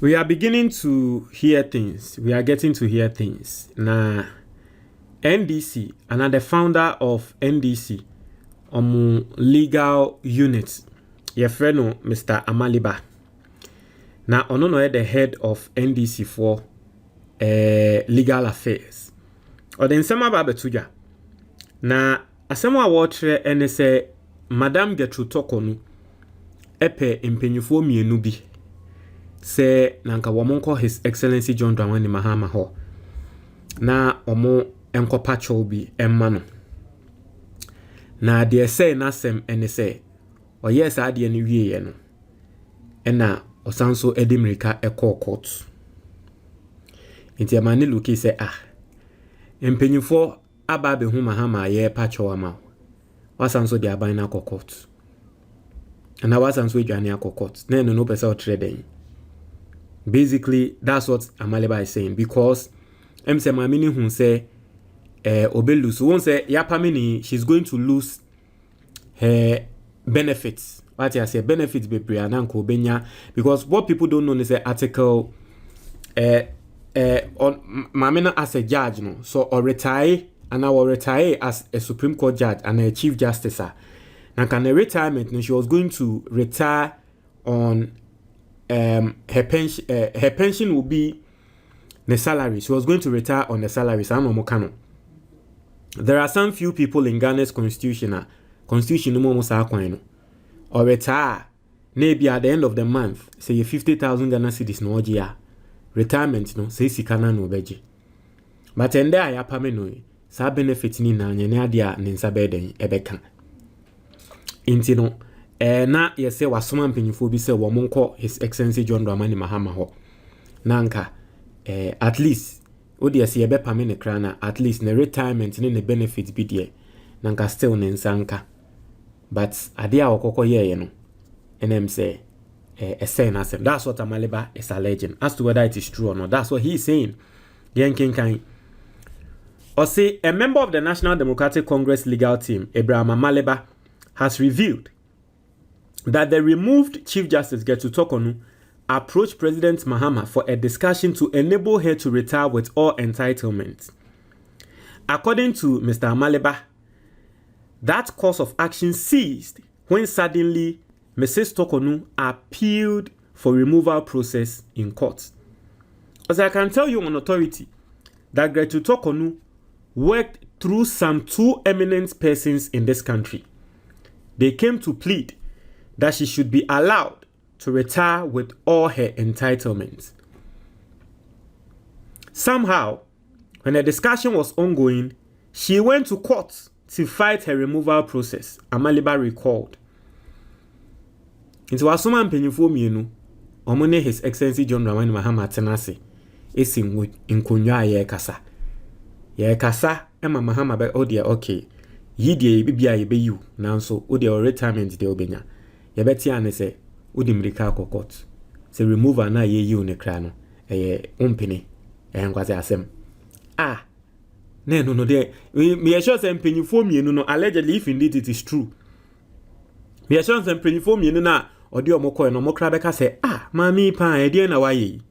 We are beginning to hear things. We are getting to hear things. Now, NDC, the founder of NDC, legal unit, your friend Mr. Amaliba. Now, ono the head of NDC for legal affairs. Or then some about betuja. Now, asema water and say, Madame Gertrude Torkornoo, epe impenyufo mienu bi. Say nanka wamonko His Excellency John Dramani Mahama ho na omo enko pacho bi emma no na de say na sem ene say o yes ade ne wieye no ena osanso edimrika eko court nti amane luki say empenyufo aba be hu Mahama ye pacho ama wasanso de aban na court na wasanso edwane court na no pese o trade. Basically, that's what Amaliba is saying, because MC Mamini who say Obelu, so won't say Yapamini, she's going to lose her benefits. What I say benefits be Briananko Benya, because what people don't know is the article on Mamina as a judge, no, so or retire and I will retire as a Supreme Court judge and a Chief Justice. Now can a retirement, she was going to retire on her pension will be the salary. She was going to retire on the salary. There are some few people in Ghana's constitution or retire maybe at the end of the month, say 50,000 Ghana cedis no year retirement no say sikana no beji. But ende ayapame no sa benefit ni na nyane adia ne nsa beden ebeka. Inti no na yese wasoma mpanyifo bi se wo monko His Excellency John Dramani Mahama ho nanka at least odi ese yebe pame ne krana at least ne retirement ne benefit bi de nanka still ne nsanka but ade a okoko ye no enem say say na sem. That's what Amaliba is alleging. As to whether it is true or not, that's what he is saying. Yenkenkan or say a member of the National Democratic Congress legal team, Abraham Amaliba, has revealed that the removed Chief Justice Gertrude Torkornoo approached President Mahama for a discussion to enable her to retire with all entitlements. According to Mr. Amaliba, that course of action ceased when suddenly Mrs. Torkornoo appealed for removal process in court. As I can tell you on authority that Gertrude Torkornoo worked through some two eminent persons in this country. They came to plead that she should be allowed to retire with all her entitlements. Somehow, when the discussion was ongoing, she went to court to fight her removal process, Amaliba recalled. It was someone penyufo mienu, omone His Excellency John Dramani Mahama tenase, esin nkonwa ye kasa. Ye kasa, ema Mahama be odia okay. Yidie bibia ye be you, nanso odia retirement de obenya. Yebeti ane se udimrika kokot se remover na ye you ne kra no umpini nkwaze asem no de me sure say mpanyifo mienu no allegedly, if indeed it is true, me sure say mpanyifo mienu na odi omokọ no mokra beka say mami pa e de na waye.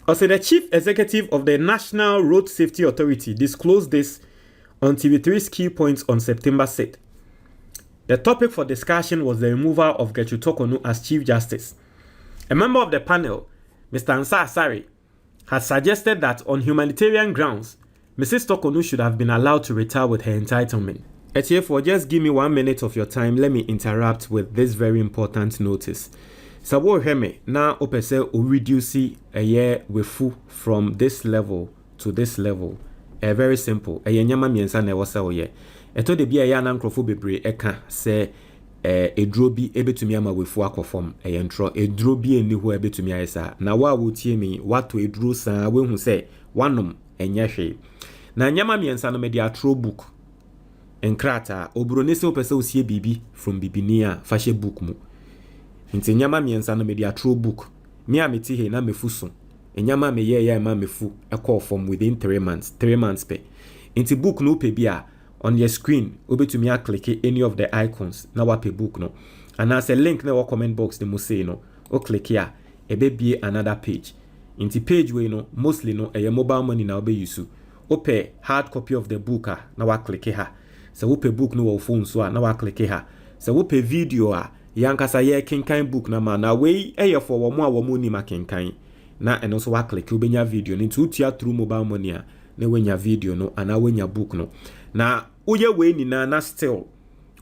Also, the Chief Executive of the National Road Safety Authority disclosed this on TV3's Key Points on September 6th. The topic for discussion was the removal of Gertrude Torkornoo as Chief Justice. A member of the panel, Mr. Ansah Asare, had suggested that on humanitarian grounds, Mrs. Torkornoo should have been allowed to retire with her entitlement. Etiefo, just give me 1 minute of your time. Let me interrupt with this very important notice. Sabo heme na opese o reduce a year wefu from this level to this level. Very simple. Nyama miensa na ewo se oye. Eto de bia ya na nkrofo bebre eka se edro bi ebetumi ama wefu akofom entro edro bi eni ho ebetumi ayesa na wa wotie mi wato edro sa we hu se wanom enye hwe na nyama miensa no media atro book enkrata obrone se opese osie bibi from bibinia fashe book mu nti nyama miensa no media atro book mi ameti he na mefuso enyama me ye ma mefu ekofom within 3 months pe nti book no pe bia on your screen obetumi click any of the icons na wape book no and as a link na wa comment box the mo say no o click here be another page. Into page we no mostly no a mobile money na be use. Ope hard copy of the book na wa click here. So ope book no phone so na wa click here. So ope video yankasa ye kenkan book na ma na we for wo ni ma kenkan na eno so wa click ubenya video ni to tia through mobile money na wenya video no ana wenya book no na uye we ni na still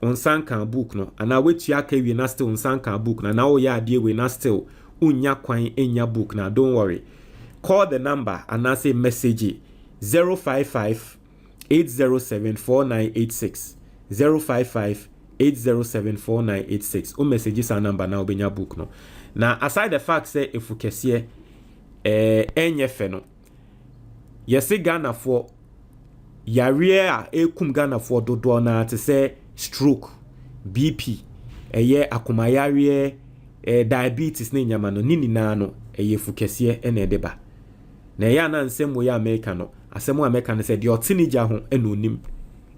on sanka book no ana we tia ka we na still on sanka book na o ya ade we na still unya kwan enya book na don't worry, call the number and I say message 055 807 4986 055 807 4986 o messages our number now benya book no. Now aside the fact say if we kese enye fe no yesi Ghana for yare a ekum Ghana for dodo na te say stroke, BP, akoma yare diabetes ne nyama no nini na no fu kese ene deba na ya na nsem wo ya America no asem America no say the teenager ho enonim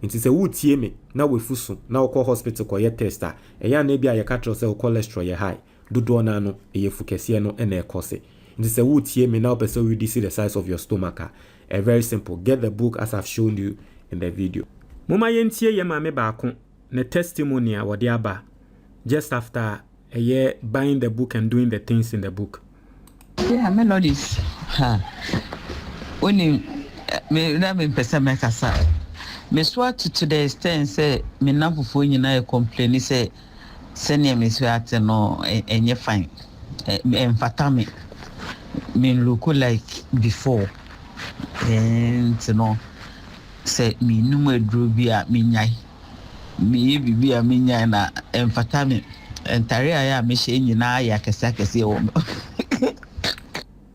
nti se wutie me na wefusu na wo hospital ko ye tester ya na bia ye ka tro say cholesterol ye high dodo na no fu kese no ene ekose nti se wutie me na person we see the size of your stomach very simple. Get the book as I've shown you in the video. Mama yentie ye mame baako ne testimony a wode aba just after a year buying the book and doing the things in the book. Yeah, melodies. Only me na me pesa me kasa. Me swat to the extent say me na fufu nyina complain say senior me swat no enye fine. Emfata me look like before. And no say me nume drubi a me nyai. Me bibi a me nyai na emfata me.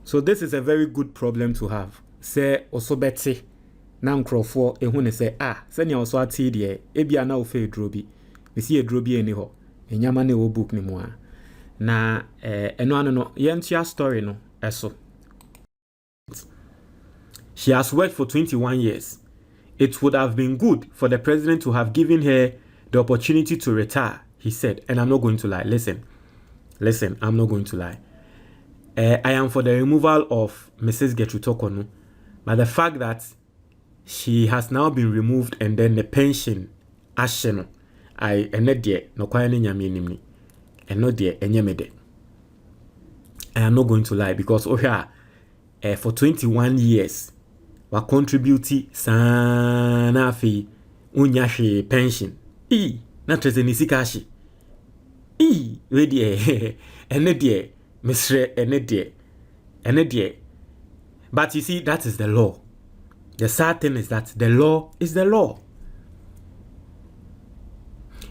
So this is a very good problem to have. Say osobeti na nkrofo ehun ne say senya oso ati de ebia na ofe drobi. Me see drobi eni ho. Enyama na wo book ni mu a. Na eno ano no yentia story no eso. She has worked for 21 years. It would have been good for the president to have given her the opportunity to retire. He said, and I'm not going to lie. Listen, I'm not going to lie. I am for the removal of Mrs. Gertrude Torkornoo, but the fact that she has now been removed and then the pension, asheno, I not there, no kwa ni nyami nimni, and not there, enyamede. I am not going to lie because for 21 years, wa contribute sana fi unyashi pension. Na treze ni sikashi. We die. Ene die. Misre ene die. Ene die. But you see, that is the law. The sad thing is that the law is the law.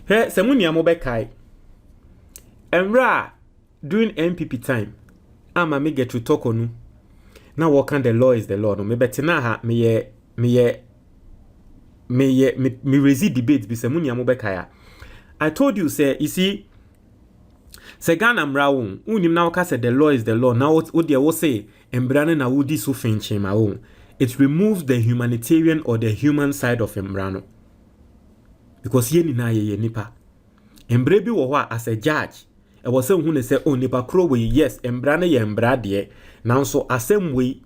Hey, semuni amobe kai. Emra during MPP time. Ama me Gertrude Torkornoo. Now what kind the law is the law. No, me betina ha me resist debate bi semuni amobe kai. I told you, say, you see, say Ghana mraun, unim na waka say the law is the law. Now what they will say, embrane na wudi so finche ma own. It removes the humanitarian or the human side of embrano. Because ye ni na ye nipa. Embrebi wo hwa as a judge. E was say hu say oh nipa kro we yes, embrane ye embrade. Now so asem we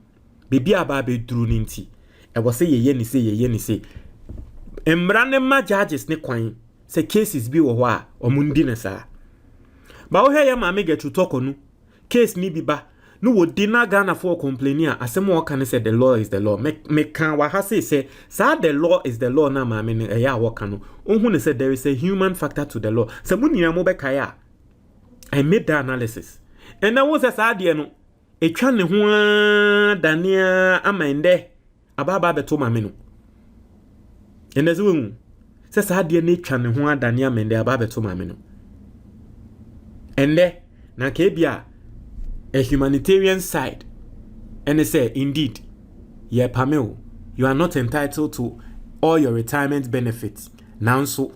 bibi aba be duru ni nti. E was say ye ni say. Embrane ma judges ne kwan. Say cases bi wo hwa omundi ne sa ba wo ya ma me Gertrude Torkornoo case ni bi ba no wo dina Ghana for complaining asem wo kan say the law is the law me kan wa ha say the law is the law na ma me ne ya wo kan no ohun ne say there is a human factor to the law say munira mo be kaya. I made the analysis and that was sa de no etwa ne ho dania amende ababa beto ma me no and as we say sadia ne twa ne ho adane amende aba beto ma me no ende na ka bia a humanitarian side and they say indeed ye pamel you are not entitled to all your retirement benefits now so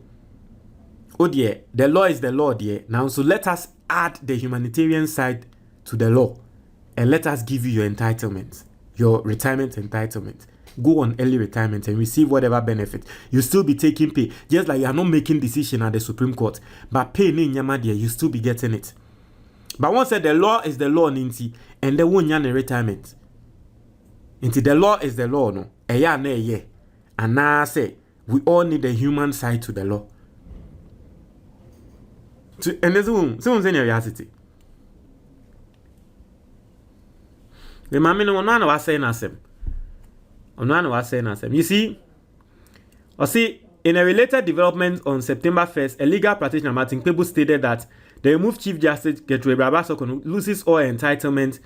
dear the law is the law dear now so let us add the humanitarian side to the law and let us give you your entitlements, your retirement entitlement. Go on early retirement and receive whatever benefit. You still be taking pay. Just like you are not making decision at the Supreme Court. But pay ni nyama there, you still be getting it. But one said the law is the law, ninti, and they won't yan retirement. Into the law is the law, no. Eya ne ye. And now I say we all need the human side to the law. And there's someone's in reality. The mammy no one was saying as him. You see, in a related development on September 1st, a legal practitioner Martin Kpebu stated that the removed Chief Justice Gertrude Torkornoo loses all entitlement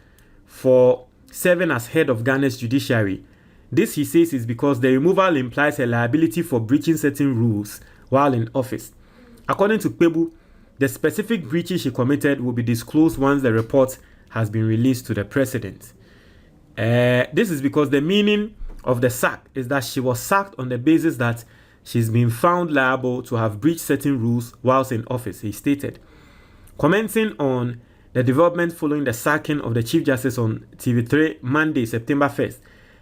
for serving as head of Ghana's judiciary. This, he says, is because the removal implies a liability for breaching certain rules while in office. According to Kpebu, the specific breaches she committed will be disclosed once the report has been released to the president. This is because the meaning of the sack is that she was sacked on the basis that she's been found liable to have breached certain rules whilst in office, he stated. Commenting on the development following the sacking of the Chief Justice on TV3 Monday, September 1st,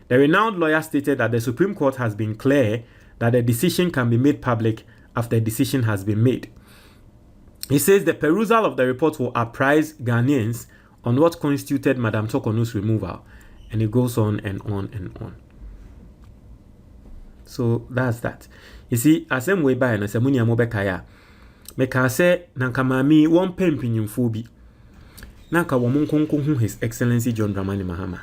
the renowned lawyer stated that the Supreme Court has been clear that the decision can be made public after a decision has been made. He says the perusal of the report will apprise Ghanaians on what constituted Madam Torkornoo's removal. And it goes on and on and on. So that's that. You see, as I'm way by and as a munia mobekaya, meka say nanka mami one pempin phobi. Nanka woman konku His Excellency John Dramani Mahama.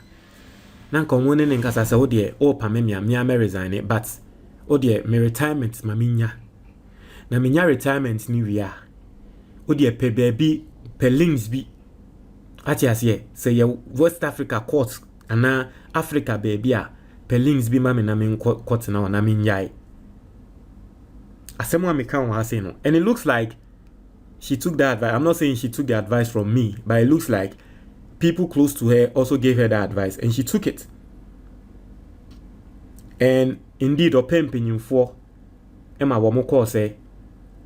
Nanka wone nkasa sa odie o pamemia me resign but odie me retirement maminya. Na minya retirement ni wia. Odie pe baby pe links bi. Ati asye say ye West Africa court ana Africa baby a pe links bi mame na me court na na minyai. Asemwa me kan wa say no. And it looks like she took that advice. I'm not saying she took the advice from me, but it looks like people close to her also gave her that advice and she took it. And indeed, Opem Pinyumfo, Emma Wamoko say,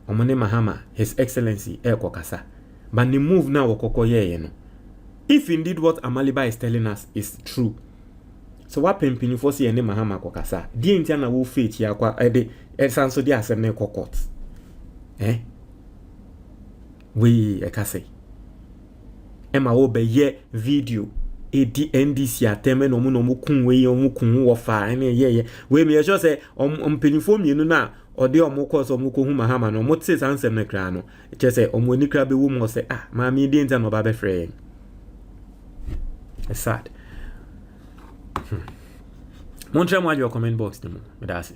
Omone Mahama, His Excellency, Kokasa. But the move now, Okokoye, if indeed what Amaliba is telling us is true. So what Pinyumfo see any Mahama Kokasa? The Indiana will fit Yakwa, Sanso dia Asene Kokot. We ekase Emma obe ye video edi NDC ateme no mu no mu kun we omu kun wo fa ene ye we me sure say mpanyifo mienu na ode omu course omu ko hu Mahama no mo tse sansem na kra no che say omu ni kra be wo mo say ma mi di nta no ba be frɛ. It's sad. Montre mo your comment box no me da say